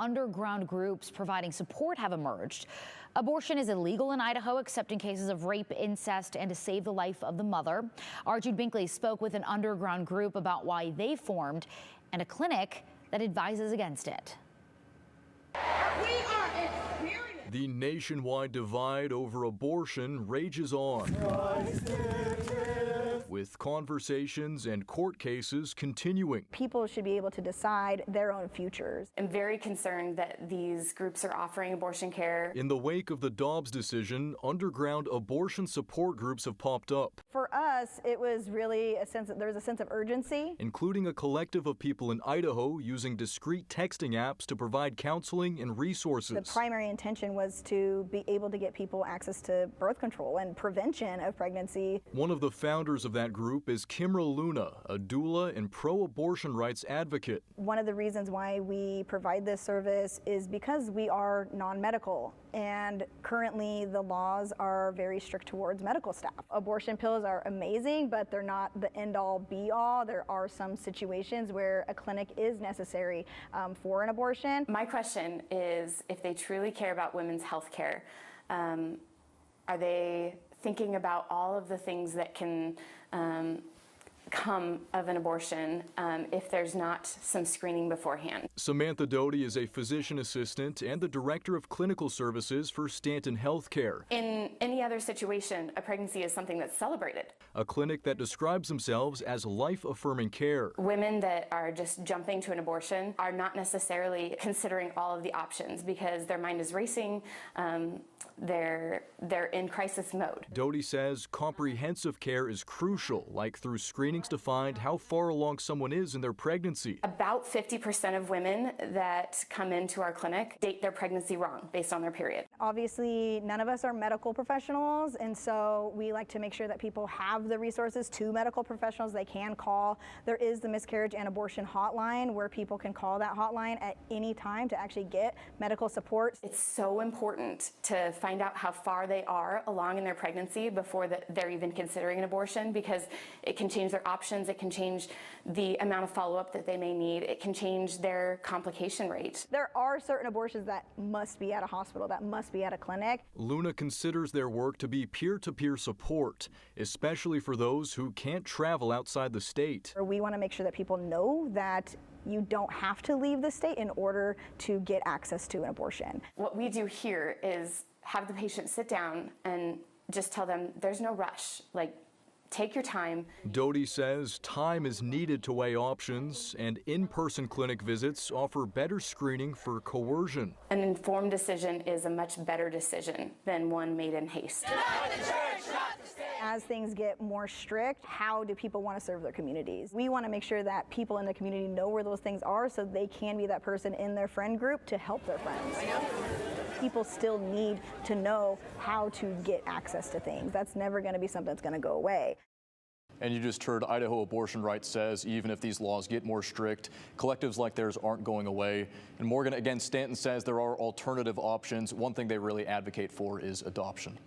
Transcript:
underground groups providing support have emerged. Abortion is illegal in Idaho except in cases of rape, incest, and to save the life of the mother. Our Jude Binkley spoke with an underground group about why they formed and a clinic that advises against it. The nationwide divide over abortion rages on, with conversations and court cases continuing. People should be able to decide their own futures. I'm very concerned that these groups are offering abortion care. In the wake of the Dobbs decision, underground abortion support groups have popped up. For us, it was really there was a sense of urgency. Including a collective of people in Idaho using discrete texting apps to provide counseling and resources. The primary intention was to be able to get people access to birth control and prevention of pregnancy. One of the founders of that group is Kimra Luna, a doula and pro-abortion rights advocate. One of the reasons why we provide this service is because we are non-medical, and currently the laws are very strict towards medical staff. Abortion pills are amazing, but they're not the end-all be-all. There are some situations where a clinic is necessary for an abortion. My question is, if they truly care about women's health care, are they thinking about all of the things that can come of an abortion if there's not some screening beforehand? Samantha Doty is a physician assistant and the director of clinical services for Stanton Healthcare. In any other situation, a pregnancy is something that's celebrated. A clinic that describes themselves as life-affirming care. Women that are just jumping to an abortion are not necessarily considering all of the options because their mind is racing. They're in crisis mode. Doty says comprehensive care is crucial, like through screenings to find how far along someone is in their pregnancy. About 50% of women that come into our clinic date their pregnancy wrong based on their period. Obviously, none of us are medical professionals, and so we like to make sure that people have the resources to medical professionals they can call. There is the miscarriage and abortion hotline where people can call that hotline at any time to actually get medical support. It's so important to find out how far they are along in their pregnancy before they're even considering an abortion, because it can change their options, it can change the amount of follow-up that they may need, it can change their complication rate. There are certain abortions that must be at a hospital, that must be at a clinic. Luna considers their work to be peer-to-peer support, especially for those who can't travel outside the state. We want to make sure that people know that you don't have to leave the state in order to get access to an abortion. What we do here is have the patient sit down and just tell them there's no rush. Like, take your time. Doty says time is needed to weigh options, and in-person clinic visits offer better screening for coercion. An informed decision is a much better decision than one made in haste. As things get more strict, how do people want to serve their communities? We want to make sure that people in the community know where those things are so they can be that person in their friend group to help their friends. People still need to know how to get access to things. That's never going to be something that's going to go away. And you just heard Idaho Abortion Rights says even if these laws get more strict, collectives like theirs aren't going away. And Morgan, again, Stanton says there are alternative options. One thing they really advocate for is adoption.